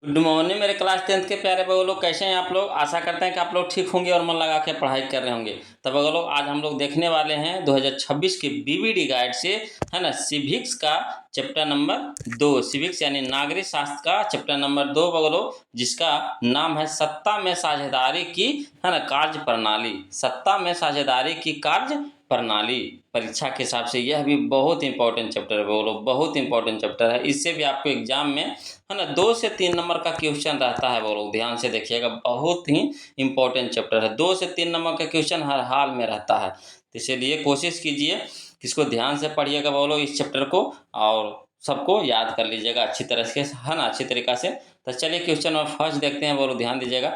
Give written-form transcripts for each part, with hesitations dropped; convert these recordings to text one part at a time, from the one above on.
Good morning मेरे class 10th के प्यारे बच्चों लोग, कैसे हैं आप लोग। आशा करते हैं कि आप लोग ठीक होंगे और मन लगा के पढ़ाई कर रहे होंगे। तब बच्चों लोग आज हम लोग देखने वाले हैं 2026 के बीबीडी गाइड से, है ना, सिविक्स का चैप्टर नंबर 2, सिविक्स यानी नागरिक शास्त्र का चैप्टर नंबर 2 बच्चों लोग, जिसका नाम है सत्ता में साझेदारी की, है ना, कार्य प्रणाली। सत्ता में साझेदारी की कार्य प्रणाली। परीक्षा के हिसाब से यह भी बहुत इंपॉर्टेंट चैप्टर है बोलो, बहुत इंपॉर्टेंट चैप्टर है। इससे भी आपको एग्जाम में, है ना, 2 से 3 नंबर का क्वेश्चन रहता है बोलो, ध्यान से देखिएगा, बहुत ही इंपॉर्टेंट चैप्टर है। 2 से 3 नंबर का क्वेश्चन हर हाल में रहता है, तो इसलिए कोशिश कीजिए कि इसको ध्यान से पढ़िएगा बोलो, इस चैप्टर को, और सबको याद कर लीजिएगा अच्छी तरह से, है ना, अच्छी तरीका से। तो चलिए क्वेश्चन नंबर फर्स्ट देखते हैं बोलो, ध्यान दीजिएगा।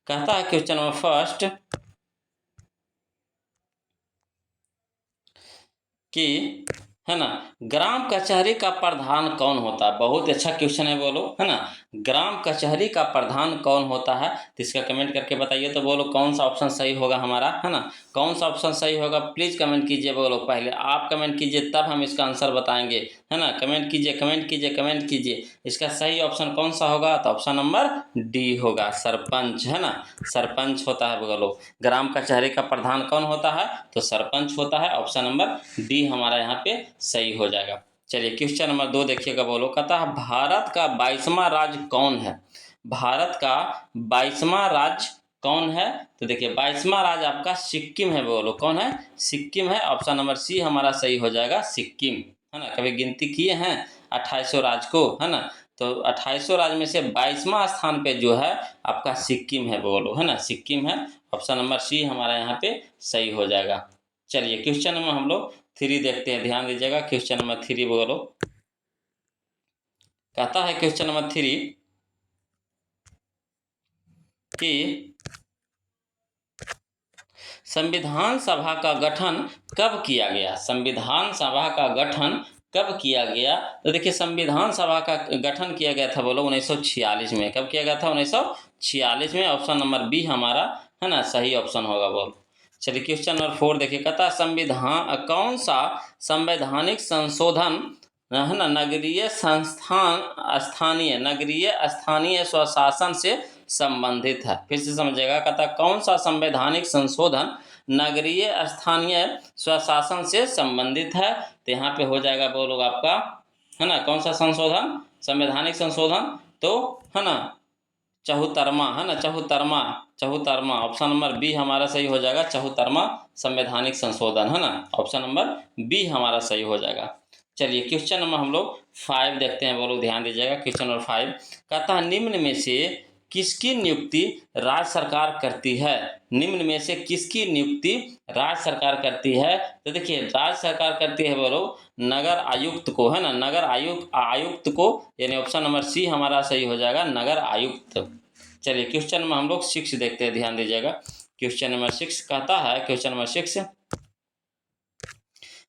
कहता है क्वेश्चन नंबर फर्स्ट कि, है ना, ग्राम कचहरी का प्रधान कौन होता है। बहुत अच्छा क्वेश्चन है बोलो, है ना। ग्राम कचहरी का प्रधान कौन होता है, तो इसका कमेंट करके बताइए। तो बोलो कौन सा ऑप्शन सही होगा हमारा, है ना, कौन सा ऑप्शन सही होगा, प्लीज कमेंट कीजिए बोलो। पहले आप कमेंट कीजिए तब हम इसका आंसर बताएंगे, है ना। कमेंट कीजिए, कमेंट कीजिए, कमेंट कीजिए। इसका सही ऑप्शन कौन सा होगा, तो ऑप्शन नंबर डी होगा, सरपंच, है ना। सरपंच होता है बोलो। ग्राम कचहरी का प्रधान कौन होता है, तो सरपंच होता है। ऑप्शन नंबर डी हमारा यहाँ पे सही हो जाएगा। चलिए क्वेश्चन नंबर 2 देखिएगा बोलो। कहता है भारत का 22वां राज्य कौन है। भारत का 22वां राज्य कौन है, तो देखिए 22वां राज्य आपका सिक्किम है बोलो। कौन है, सिक्किम है। ऑप्शन नंबर सी हमारा सही हो जाएगा, सिक्किम, है ना। कभी गिनती किए हैं 2800 राज्य को, है ना, तो 2800 राज्य में से 22वां स्थान पे जो है आपका सिक्किम है बोलो, है ना, सिक्किम है। ऑप्शन नंबर सी हमारा यहाँ पे सही हो जाएगा। चलिए क्वेश्चन नंबर हम लोग 3 देखते हैं, ध्यान दीजिएगा। क्वेश्चन नंबर 3 बोलो। कहता है क्वेश्चन नंबर 3 कि संविधान सभा का गठन कब किया गया। संविधान सभा का गठन कब किया गया, तो देखिए संविधान सभा का गठन किया गया था बोलो 1946 में। कब किया गया था, 1946 में। ऑप्शन नंबर बी हमारा, है ना, सही ऑप्शन होगा बोलो। चलिए क्वेश्चन नंबर 4 देखिए। कहता संविधान कौन सा संवैधानिक संशोधन, है ना, नगरीय संस्थान स्थानीय नगरीय स्थानीय स्वशासन से संबंधित है। फिर से समझिएगा। कहता कौन सा संवैधानिक संशोधन नगरीय स्थानीय स्वशासन से संबंधित है, तो यहाँ पे हो जाएगा बोलो आपका, है ना, कौन सा संशोधन, संवैधानिक संशोधन, तो, है ना, चौहत्तरवां, है ना, चौहत्तरवां, चौहत्तरवां। ऑप्शन नंबर बी हमारा सही हो जाएगा, चौहत्तरवां संवैधानिक संशोधन, है ना। ऑप्शन नंबर बी हमारा सही हो जाएगा। चलिए क्वेश्चन नंबर हम लोग 5 देखते हैं बोलो, ध्यान दीजिएगा। क्वेश्चन नंबर 5 कहता है निम्न में से किसकी नियुक्ति राज्य सरकार करती है। निम्न में से किसकी नियुक्ति राज्य सरकार करती है, तो देखिए राज्य सरकार करती है बोलो नगर आयुक्त को, है ना, नगर आयुक्त को, यानी ऑप्शन नंबर सी हमारा सही हो जाएगा, नगर आयुक्त। चलिए क्वेश्चन में हम लोग 6 देखते हैं, ध्यान दीजिएगा। क्वेश्चन नंबर 6 कहता है, क्वेश्चन नंबर 6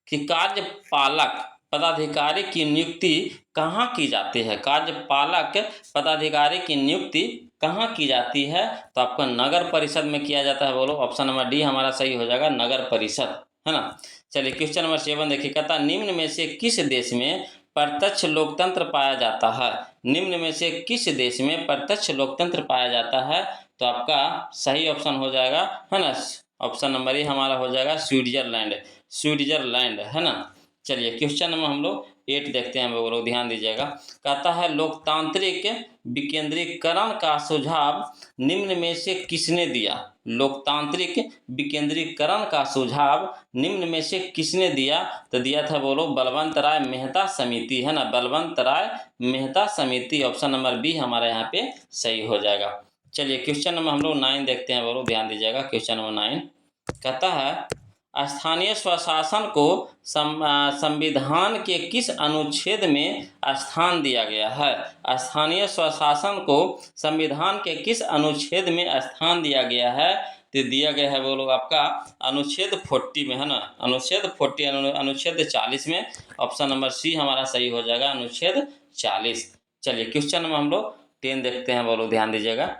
कि कार्यपालक पदाधिकारी की नियुक्ति कहाँ की जाती है। कार्यपालक पदाधिकारी की नियुक्ति कहाँ की जाती है, तो आपका नगर परिषद में किया जाता है बोलो। ऑप्शन नंबर डी हमारा सही हो जाएगा, नगर परिषद, है ना। चलिए क्वेश्चन नंबर 7 देखिए। कहता निम्न में से किस देश में प्रत्यक्ष लोकतंत्र पाया जाता है। निम्न में से किस देश में प्रत्यक्ष लोकतंत्र पाया जाता है, तो आपका सही ऑप्शन हो जाएगा, है ना, ऑप्शन नंबर ए हमारा हो जाएगा स्विट्जरलैंड, स्विट्जरलैंड, है ना। चलिए क्वेश्चन में हम लोग 8 देखते हैं वो लोग, ध्यान दीजिएगा। कहता है लोकतांत्रिक विकेंद्रीकरण का सुझाव निम्न में से किसने दिया। लोकतांत्रिक विकेंद्रीकरण का सुझाव निम्न में से किसने दिया, तो दिया था बोलो बलवंत राय मेहता समिति, है ना, बलवंत राय मेहता समिति। ऑप्शन नंबर बी हमारा यहाँ पे सही हो जाएगा। चलिए क्वेश्चन नंबर हम लोग 9 देखते हैं बोलो, ध्यान दीजिएगा। क्वेश्चन नंबर 9 कहता है स्थानीय स्वशासन को संविधान के किस अनुच्छेद में स्थान दिया गया है। स्थानीय स्वशासन को संविधान के किस अनुच्छेद में स्थान दिया गया है, तो दिया गया है वो लोग आपका अनुच्छेद 40 में, है ना, अनुच्छेद 40, अनुच्छेद 40 में। ऑप्शन नंबर सी हमारा सही हो जाएगा, अनुच्छेद 40। चलिए क्वेश्चन में हम लोग 10 देखते हैं बोलो, ध्यान दीजिएगा।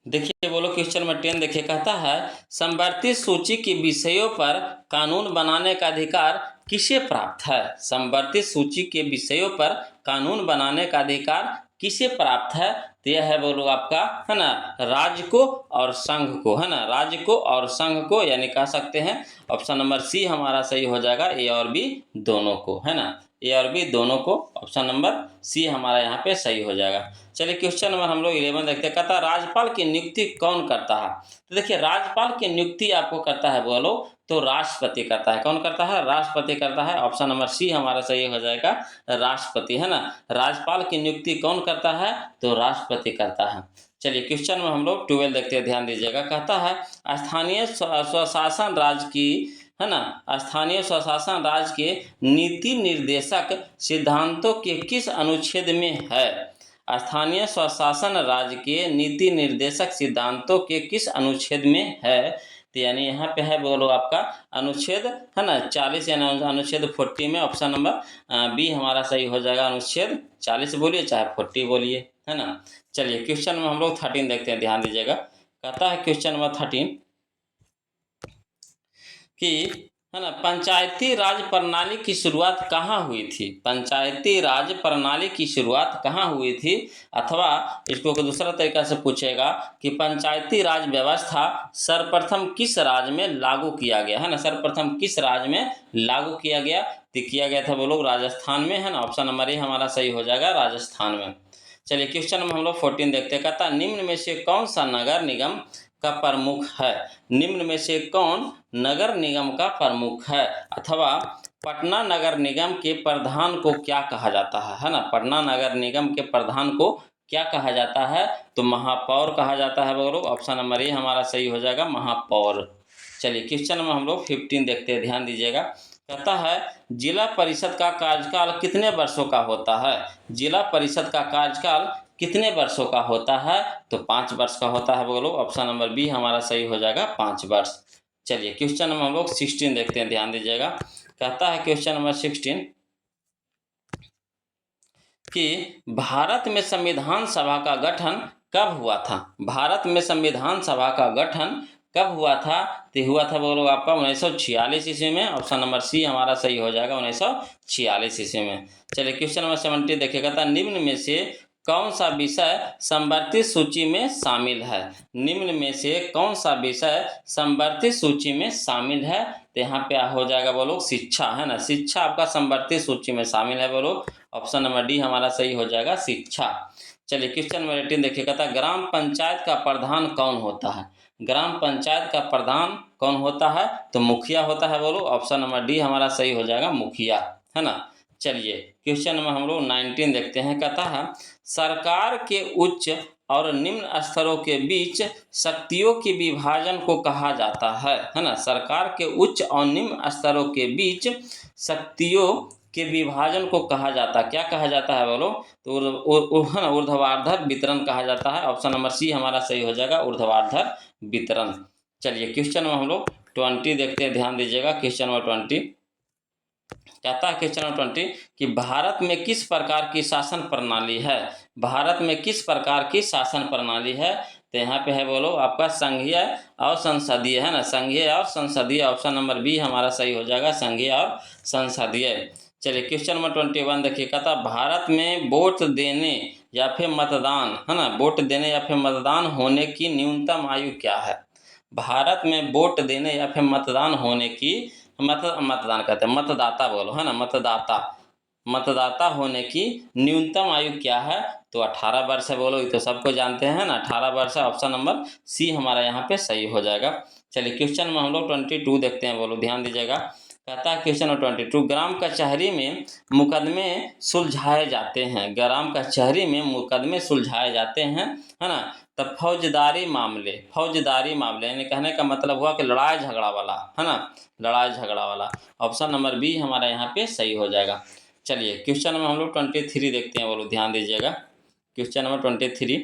देखिए बोलो क्वेश्चन नंबर 10 देखिए। कहता है संवर्धित सूची के विषयों पर कानून बनाने का अधिकार किसे प्राप्त है। संवर्धित सूची के विषयों पर कानून बनाने का अधिकार किसे प्राप्त है? तो यह है बोलो आपका, है ना, राज्य को और संघ को, है ना, राज्य को और संघ को, यानी कह सकते हैं ऑप्शन नंबर सी हमारा सही हो जाएगा, ए और बी दोनों को, है ना, ए और बी दोनों को, ऑप्शन नंबर सी हमारा यहाँ पे सही हो जाएगा। चलिए क्वेश्चन नंबर हम लोग 11 देखते हैं। कहता है राज्यपाल की नियुक्ति कौन करता है? तो देखिए राज्यपाल की नियुक्ति आपको करता है बोलो तो राष्ट्रपति करता है। कौन करता है? राष्ट्रपति करता है, ऑप्शन नंबर सी हमारा सही हो जाएगा, राष्ट्रपति, है ना। राज्यपाल की नियुक्ति कौन करता है? तो राष्ट्रपति करता है। चलिए क्वेश्चन में हम लोग 12 देखते हैं, ध्यान दीजिएगा। कहता है स्थानीय स्वशासन राज्य की, है ना, स्थानीय स्वशासन राज्य के नीति निर्देशक सिद्धांतों के किस अनुच्छेद में है? स्थानीय स्वशासन राज्य के नीति निर्देशक सिद्धांतों के किस अनुच्छेद में है? तो यानी यहाँ पे है बोलो आपका अनुच्छेद, है ना, 40 यानी अनुच्छेद 40 में ऑप्शन नंबर बी हमारा सही हो जाएगा। अनुच्छेद 40 बोलिए चाहे 40 बोलिए, है ना। चलिए क्वेश्चन में हम लोग 13 देखते हैं, ध्यान दीजिएगा। कहता है क्वेश्चन नंबर 13 कि, है ना, पंचायती राज प्रणाली की शुरुआत कहाँ हुई थी? पंचायती राज प्रणाली की शुरुआत कहाँ हुई थी? अथवा इसको दूसरा तरीका से पूछेगा कि पंचायती राज व्यवस्था सर्वप्रथम किस राज्य में लागू किया गया, है ना, सर्वप्रथम किस राज्य में लागू किया गया? तो किया गया था वो लोग राजस्थान में, है ना, ऑप्शन नंबर ए हमारा सही हो जाएगा, राजस्थान में। चलिए क्वेश्चन में हम लोग 14 देखते हैं। कहता निम्न में से कौन सा नगर निगम का प्रमुख है? निम्न में से कौन नगर निगम का प्रमुख है? अथवा पटना नगर निगम के प्रधान को क्या कहा जाता है ना, पटना नगर निगम के प्रधान को क्या कहा जाता है? तो महापौर कहा जाता है बोलो, ऑप्शन नंबर ए हमारा सही हो जाएगा, महापौर। चलिए क्वेश्चन में हम लोग 15 देखते हैं, ध्यान दीजिएगा। कहता है जिला परिषद का कार्यकाल कितने वर्षों का होता है? जिला परिषद का कार्यकाल कितने वर्षों का होता है? तो 5 वर्ष का होता है बोलो, ऑप्शन नंबर बी हमारा सही हो जाएगा, 5 वर्ष। चलिए क्वेश्चन नंबर हम लोग 16 देखते हैं, ध्यान दीजिएगा। कहता है क्वेश्चन नंबर 16 कि भारत में संविधान सभा का गठन कब हुआ था? भारत में संविधान सभा का गठन कब हुआ था? तो हुआ था बोलो आपका 1946 ईस्वी में, ऑप्शन नंबर सी हमारा सही हो जाएगा, 1946 ईस्वी में। चलिए क्वेश्चन नंबर 17 देखिएगा। था निम्न में से कौन सा विषय संवर्धित सूची में शामिल है? निम्न में से कौन सा विषय संवर्धित सूची में शामिल है? तो यहाँ पे हो जाएगा बोलो शिक्षा, है ना, शिक्षा आपका संवर्धित सूची में शामिल है बोलो, ऑप्शन नंबर डी हमारा सही हो जाएगा, शिक्षा। चलिए क्वेश्चन नंबर 18 देखिएगा। था ग्राम पंचायत का प्रधान कौन होता है? ग्राम पंचायत का प्रधान कौन होता है? तो मुखिया होता है बोलो, ऑप्शन नंबर डी हमारा सही हो जाएगा, मुखिया, है ना। चलिए क्वेश्चन में हम लोग 19 देखते हैं। कहता है सरकार के उच्च और निम्न स्तरों के बीच शक्तियों के विभाजन को कहा जाता है ना। सरकार के उच्च और निम्न स्तरों के बीच शक्तियों के विभाजन को कहा जाता है, क्या कहा जाता है बोलो? तो है ना, ऊर्ध्वाधर वितरण कहा जाता है, ऑप्शन नंबर सी हमारा सही हो जाएगा, ऊर्ध्वाधर वितरण। चलिए क्वेश्चन में हम लोग 20 देखते हैं, ध्यान दीजिएगा। क्वेश्चन नंबर 20 कहता है क्वेश्चन नंबर 20 कि भारत में किस प्रकार की शासन प्रणाली है? भारत में किस प्रकार की शासन प्रणाली है? तो यहाँ पे है बोलो आपका संघीय और संसदीय, है ना, संघीय और संसदीय, ऑप्शन नंबर बी हमारा सही हो जाएगा, संघीय और संसदीय। चलिए क्वेश्चन नंबर 21 देखिए। कहता भारत में वोट देने या फिर मतदान, है ना, वोट देने या फिर मतदान होने की न्यूनतम आयु क्या है? भारत में वोट देने या फिर मतदान होने की, मतदान कहते हैं, मतदाता बोलो, है ना, मतदाता होने की न्यूनतम आयु क्या है? तो 18 वर्ष है बोलो, ये तो सबको जानते हैं ना, 18 वर्ष है, ऑप्शन नंबर सी हमारा यहाँ पे सही हो जाएगा। चलिए क्वेश्चन में हम लोग 22 देखते हैं बोलो, ध्यान दीजिएगा। कहता है क्वेश्चन नंबर 22 ग्राम कचहरी में मुकदमे सुलझाए जाते हैं, ग्राम कचहरी में मुकदमे सुलझाए जाते हैं, है ना। तब फौजदारी मामले यानी कहने का मतलब हुआ कि लड़ाई झगड़ा वाला, है ना, लड़ाई झगड़ा वाला, ऑप्शन नंबर बी हमारा यहाँ पे सही हो जाएगा। चलिए क्वेश्चन में हम लोग 23 देखते हैं बोलो, ध्यान दीजिएगा। क्वेश्चन नंबर 23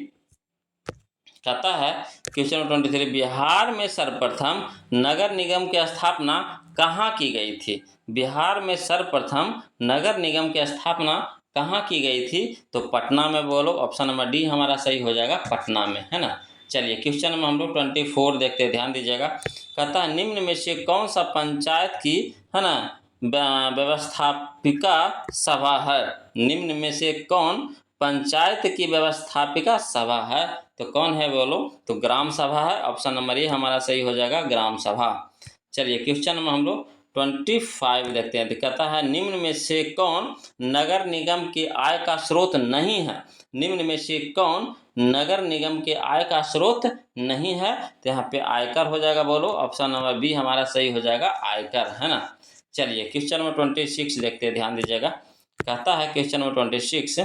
कहता है क्वेश्चन नंबर 23 बिहार में सर्वप्रथम नगर निगम की स्थापना कहाँ की गई थी? बिहार में सर्वप्रथम नगर निगम की स्थापना कहाँ की गई थी? तो पटना में बोलो, ऑप्शन नंबर डी हमारा सही हो जाएगा, पटना में, है ना। चलिए क्वेश्चन में हम लोग 24 देखते हैं, ध्यान दीजिएगा। कहता है निम्न में से कौन सा पंचायत की, है ना, व्यवस्थापिका सभा है? निम्न में से कौन पंचायत की व्यवस्थापिका सभा है, तो कौन है बोलो? तो ग्राम सभा है। ऑप्शन नंबर ए हमारा सही हो जाएगा, ग्राम सभा। चलिए क्वेश्चन में हम लोग 25 देखते हैं। तो कहता है निम्न में से कौन नगर निगम के आय का स्रोत नहीं है? निम्न में से कौन नगर निगम के आय का स्रोत नहीं है? तो यहाँ पे आयकर हो जाएगा बोलो। ऑप्शन नंबर बी हमारा सही हो जाएगा, आयकर, है ना। चलिए क्वेश्चन नंबर 26 देखते हैं, ध्यान दीजिएगा। कहता है क्वेश्चन नंबर 26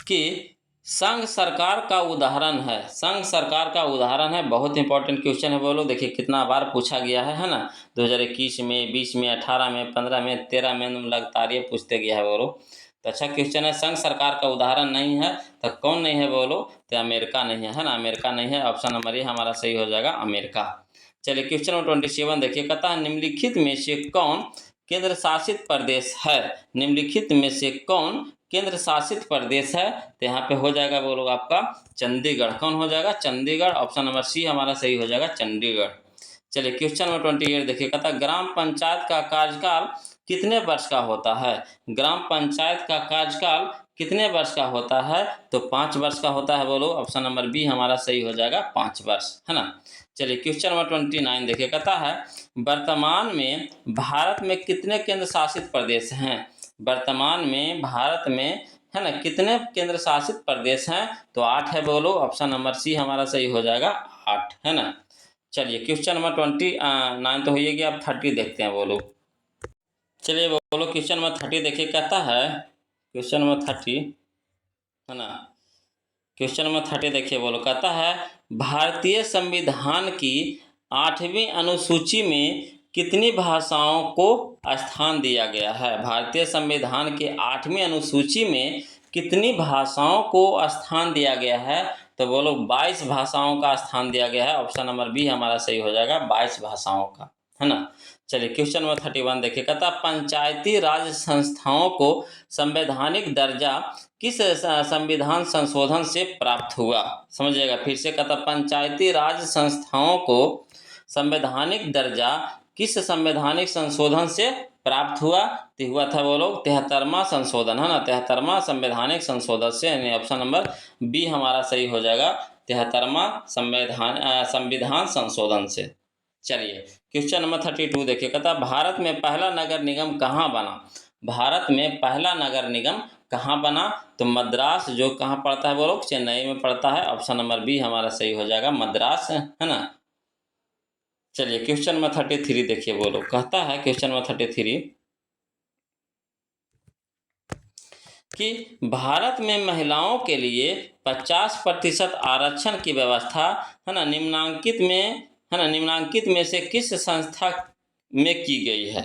कि संघ सरकार का उदाहरण है। संघ सरकार का उदाहरण है, बहुत इंपॉर्टेंट क्वेश्चन है बोलो। देखिए कितना बार पूछा गया है ना। 2021 में, 20 में, 18 में, 15 में, 13 में लगातार ये पूछते गया है बोलो। तो अच्छा क्वेश्चन है। संघ सरकार का उदाहरण नहीं है तो कौन नहीं है बोलो? तो अमेरिका नहीं है, है ना। अमेरिका नहीं है। ऑप्शन नंबर ए हमारा सही हो जाएगा, अमेरिका। चलिए क्वेश्चन नंबर 27 देखिए। कहता है निम्नलिखित में से कौन केंद्र शासित प्रदेश है? निम्नलिखित में से कौन केंद्र शासित प्रदेश है? तो यहाँ पे हो जाएगा बोलो आपका चंडीगढ़। कौन हो जाएगा? चंडीगढ़। ऑप्शन नंबर सी हमारा सही हो जाएगा, चंडीगढ़। चलिए क्वेश्चन नंबर 28 देखिए। कहता है ग्राम पंचायत का कार्यकाल कितने वर्ष का होता है? ग्राम पंचायत का कार्यकाल कितने वर्ष का होता है? तो 5 वर्ष का होता है बोलो। ऑप्शन नंबर बी हमारा सही हो जाएगा, 5 वर्ष, है ना। चलिए क्वेश्चन नंबर 29 देखिए। कहता है वर्तमान में भारत में कितने केंद्र शासित प्रदेश हैं? वर्तमान में भारत में, है ना, कितने केंद्र शासित प्रदेश हैं? तो 8 है बोलो। ऑप्शन नंबर सी हमारा सही हो जाएगा, 8, है ना। चलिए क्वेश्चन नंबर 29 तो हो गया। अब 30 देखते हैं बोलो। चलिए बोलो क्वेश्चन नंबर 30 देखिए। कहता है क्वेश्चन नंबर 30, है ना। क्वेश्चन नंबर 30 देखिए बोलो। कहता है भारतीय संविधान की 8वीं अनुसूची में कितनी भाषाओं को स्थान दिया गया है? भारतीय संविधान की 8वीं अनुसूची में कितनी भाषाओं को स्थान दिया गया है? तो बोलो 22 भाषाओं का स्थान दिया गया है। ऑप्शन नंबर बी हमारा सही हो जाएगा, 22 भाषाओं का, है ना। चलिए क्वेश्चन नंबर 31 देखिए। कहता पंचायती राज संस्थाओं को संवैधानिक दर्जा किस संविधान संशोधन से प्राप्त हुआ? समझिएगा फिर से। कहता पंचायती राज संस्थाओं को संवैधानिक दर्जा किस संवैधानिक संशोधन से प्राप्त हुआ? तो हुआ था बोलो 73वां संशोधन, है ना। 73वां संवैधानिक संशोधन से, यानी ऑप्शन नंबर बी हमारा सही हो जाएगा, 73वां संविधान संशोधन से। चलिए क्वेश्चन नंबर 32 देखिए। कहता भारत में पहला नगर निगम कहाँ बना? भारत में पहला नगर निगम कहाँ बना? तो मद्रास, जो कहाँ पड़ता है बोलो? चेन्नई में पड़ता है। ऑप्शन नंबर बी हमारा सही हो जाएगा, मद्रास, है ना। चलिए क्वेश्चन नंबर 33 देखिए बोलो। कहता है क्वेश्चन नंबर 33 कि भारत में महिलाओं के लिए 50% आरक्षण की व्यवस्था, है ना, निम्नांकित में से किस संस्था में की गई है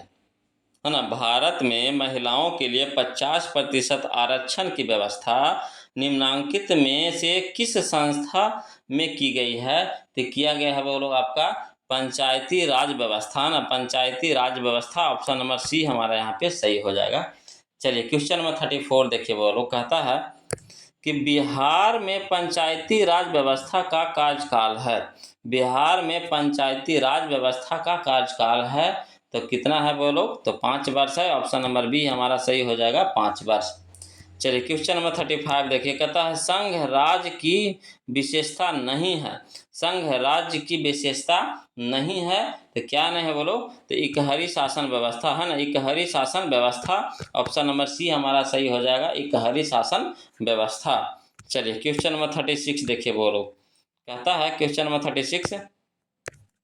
ना। भारत में महिलाओं के लिए 50% आरक्षण की व्यवस्था निम्नांकित में से किस संस्था में की गई है? तो किया गया है बोलो आपका पंचायती राज व्यवस्था, ना, पंचायती राज व्यवस्था। ऑप्शन नंबर सी हमारा यहाँ पे सही हो जाएगा। चलिए क्वेश्चन नंबर 34 देखिए बोलो। कहता है कि बिहार में पंचायती राज व्यवस्था का कार्यकाल है। बिहार में पंचायती राज व्यवस्था का कार्यकाल है तो कितना है बोलो? तो 5 वर्ष है। ऑप्शन नंबर बी हमारा सही हो जाएगा, 5 वर्ष। चलिए क्वेश्चन नंबर 35 देखिए। कहता है संघ राज्य की विशेषता नहीं है। संघ राज्य की विशेषता नहीं है तो क्या नहीं है बोलो? तो इकहरी शासन व्यवस्था, है ना, इकहरी शासन व्यवस्था। ऑप्शन नंबर सी हमारा सही हो जाएगा, इकहरी शासन व्यवस्था। चलिए क्वेश्चन नंबर 36 देखिए बोलो। कहता है क्वेश्चन नंबर 36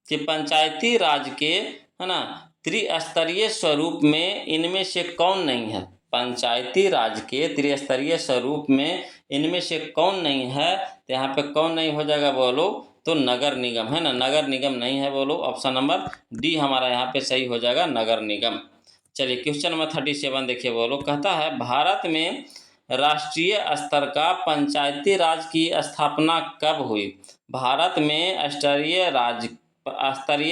कि पंचायती राज के, है ना, त्रिस्तरीय स्वरूप में इनमें से कौन नहीं है? पंचायती राज के त्रिस्तरीय स्वरूप में इनमें से कौन नहीं है? तो यहाँ पे कौन नहीं हो जाएगा बोलो? तो नगर निगम, है ना, नगर निगम नहीं है बोलो। ऑप्शन नंबर डी हमारा यहाँ पे सही हो जाएगा, नगर निगम। चलिए क्वेश्चन नंबर 37 देखिए बोलो। कहता है भारत में राष्ट्रीय स्तर का पंचायती राज की स्थापना कब हुई? भारत में स्तरीय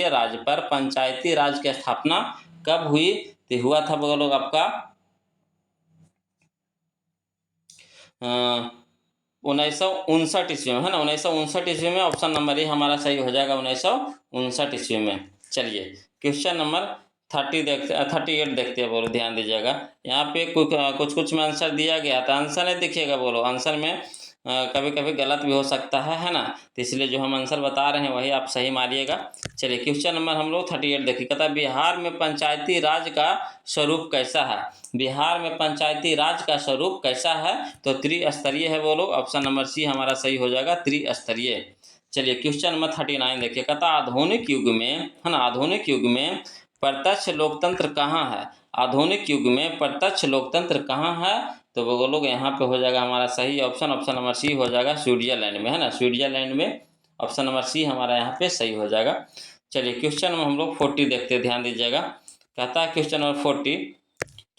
राज पर पंचायती राज की स्थापना कब हुई? तो हुआ था बोलो आपका 1959 ईस्वी में, है ना, 1959 ईस्वी में। ऑप्शन नंबर ए हमारा सही हो जाएगा, 1959 ईस्वी में। चलिए क्वेश्चन नंबर 38 देखते हैं बोलो, ध्यान दीजिएगा। यहाँ पे कुछ में आंसर दिया गया तो आंसर नहीं दिखेगा बोलो, आंसर में कभी कभी गलत भी हो सकता है ना। तो इसलिए जो हम आंसर बता रहे हैं वही आप सही मारिएगा। चलिए क्वेश्चन नंबर हम लोग 38 देखिए, कहता है बिहार में पंचायती राज का स्वरूप कैसा है। बिहार में पंचायती राज का स्वरूप कैसा है, तो त्रिस्तरीय है बोलो। ऑप्शन नंबर सी हमारा सही हो जाएगा, त्रिस्तरीय। चलिए क्वेश्चन नंबर 39 देखिए, कहता आधुनिक युग में है ना, आधुनिक युग में प्रत्यक्ष लोकतंत्र कहाँ है। आधुनिक युग में प्रत्यक्ष लोकतंत्र कहाँ है, तो वो लोग यहाँ पे हो जाएगा हमारा सही ऑप्शन, ऑप्शन नंबर सी हो जाएगा, स्विट्जरलैंड में है ना, स्विट्जरलैंड में। ऑप्शन नंबर सी हमारा यहाँ पे सही हो जाएगा। चलिए क्वेश्चन में हम लोग 40 देखते हैं, ध्यान दीजिएगा। कहता है क्वेश्चन नंबर 40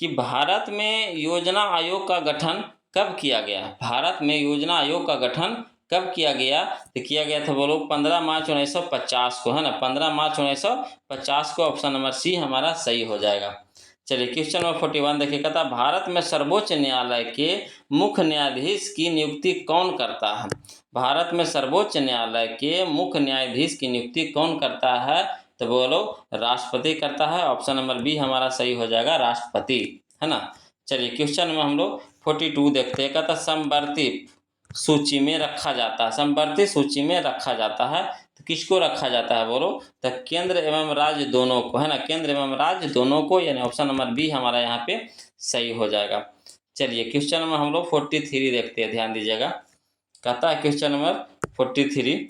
कि भारत में योजना आयोग का गठन कब किया गया। भारत में योजना आयोग का गठन कब किया गया, तो किया गया था बोलो 15 मार्च 1950 को है ना, 15 मार्च 1950 को। ऑप्शन नंबर सी हमारा सही हो जाएगा। चलिए क्वेश्चन नंबर 41 देखिए, कहता भारत में सर्वोच्च न्यायालय के मुख्य न्यायाधीश की नियुक्ति कौन करता है। भारत में सर्वोच्च न्यायालय के मुख्य न्यायाधीश की नियुक्ति कौन करता है, तो बोलो राष्ट्रपति करता है। ऑप्शन नंबर बी हमारा सही हो जाएगा, राष्ट्रपति है ना। चलिए क्वेश्चन में हम लोग 42 देखते हैं, कहता समवर्ती सूची में रखा जाता है। समवर्ती सूची में रखा जाता है तो किसको रखा जाता है बोलो, तो केंद्र एवं राज्य दोनों को है ना, केंद्र एवं राज्य दोनों को, यानी ऑप्शन नंबर बी हमारा यहाँ पे सही हो जाएगा। चलिए क्वेश्चन में हम लोग 43 देखते हैं, ध्यान दीजिएगा। कहता है क्वेश्चन नंबर 43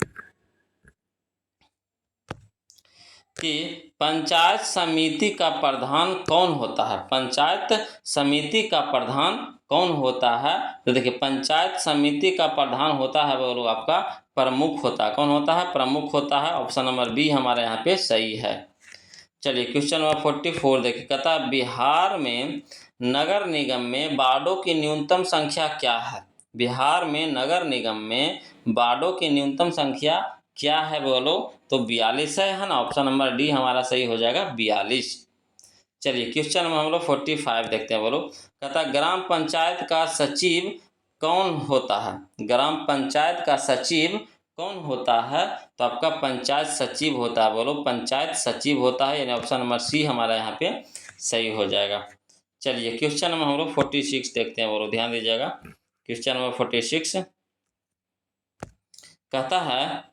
कि पंचायत समिति का प्रधान कौन होता है। पंचायत समिति का प्रधान कौन होता है, तो देखिए पंचायत समिति का प्रधान होता है वो लोग आपका प्रमुख होता है। कौन होता है, प्रमुख होता है। ऑप्शन नंबर बी हमारे यहाँ पे सही है। चलिए क्वेश्चन नंबर 44 देखिए, कहता बिहार में नगर निगम में वार्डों की न्यूनतम संख्या क्या है। बिहार में नगर निगम में वार्डों की न्यूनतम संख्या क्या है बोलो, तो 42 है ना। ऑप्शन नंबर डी हमारा सही हो जाएगा, 42। चलिए क्वेश्चन में हम लोग 45 देखते हैं बोलो, कहता ग्राम पंचायत का सचिव कौन होता है। ग्राम पंचायत का सचिव कौन होता है, तो आपका पंचायत सचिव होता है बोलो, पंचायत सचिव होता है, यानी ऑप्शन नंबर सी हमारा यहाँ पे सही हो जाएगा। चलिए क्वेश्चन में हम लोग 46 देखते हैं बोलो, ध्यान दीजिएगा। क्वेश्चन नंबर 46 कहता है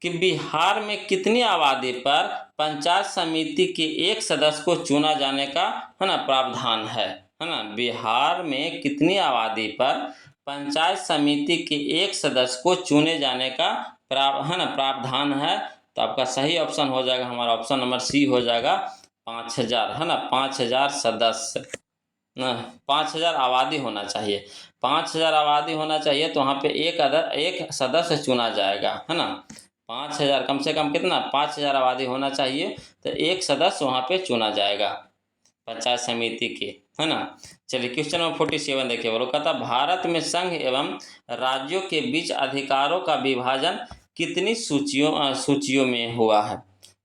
कि बिहार में कितनी आबादी पर पंचायत समिति के एक सदस्य को चुना जाने का है ना प्रावधान है ना। बिहार में कितनी आबादी पर पंचायत समिति के एक सदस्य को चुने जाने का प्रावधान है, तो आपका सही ऑप्शन हो जाएगा हमारा ऑप्शन नंबर सी हो जाएगा, 5000 है ना, 5000 सदस्य ना, 5000 आबादी होना चाहिए। 5000 आबादी होना चाहिए तो वहाँ पे एक सदस्य चुना जाएगा है ना। 5000 कम से कम कितना, 5000 आबादी होना चाहिए तो एक सदस्य वहाँ पे चुना जाएगा पंचायत समिति के है ना। चलिए क्वेश्चन नंबर 47 देखिए बोलो, कहता भारत में संघ एवं राज्यों के बीच अधिकारों का विभाजन कितनी सूचियों में हुआ है।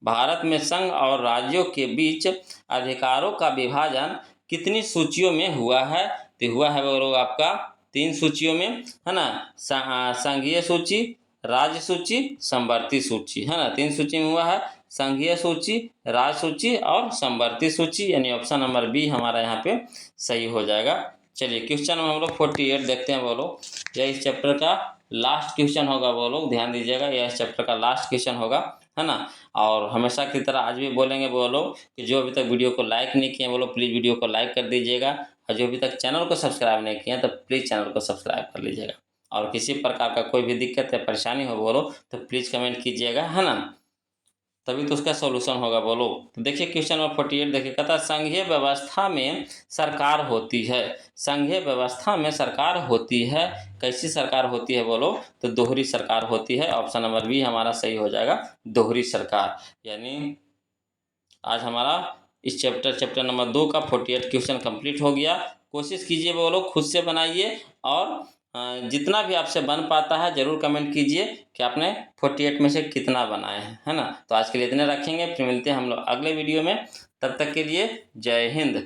भारत में संघ और राज्यों के बीच अधिकारों का विभाजन कितनी सूचियों में हुआ है, तो हुआ है वो लोग आपका 3 सूचियों में है ना। संघीय सूची, राज्य सूची, समवर्ती सूची है ना, 3 सूची में हुआ है, संघीय सूची, राज्य सूची और समवर्ती सूची, यानी ऑप्शन नंबर बी हमारा यहाँ पे सही हो जाएगा। चलिए क्वेश्चन में हम लोग 48 देखते हैं बोलो, यह इस चैप्टर का लास्ट क्वेश्चन होगा बोलो, ध्यान दीजिएगा, यह इस चैप्टर का लास्ट क्वेश्चन होगा है ना। और हमेशा की तरह आज भी बोलेंगे बोलो कि जो अभी तक वीडियो को लाइक नहीं किए बोलो प्लीज़ वीडियो को लाइक कर दीजिएगा, और जो अभी तक चैनल को सब्सक्राइब नहीं किए तो प्लीज़ चैनल को सब्सक्राइब कर लीजिएगा। और किसी प्रकार का कोई भी दिक्कत या परेशानी हो बोलो तो प्लीज़ कमेंट कीजिएगा है ना, तभी तो उसका सॉल्यूशन होगा बोलो। तो देखिए क्वेश्चन नंबर 48 देखिए, कहता संघीय व्यवस्था में सरकार होती है। संघीय व्यवस्था में सरकार होती है, कैसी सरकार होती है बोलो, तो दोहरी सरकार होती है। ऑप्शन नंबर बी हमारा सही हो जाएगा, दोहरी सरकार। यानी आज हमारा इस चैप्टर नंबर 2 का 48 क्वेश्चन कंप्लीट हो गया। कोशिश कीजिए बोलो खुद से बनाइए, और जितना भी आपसे बन पाता है ज़रूर कमेंट कीजिए कि आपने 48 में से कितना बनाए हैं है ना। तो आज के लिए इतने रखेंगे, फिर मिलते हैं हम लोग अगले वीडियो में, तब तक के लिए जय हिंद।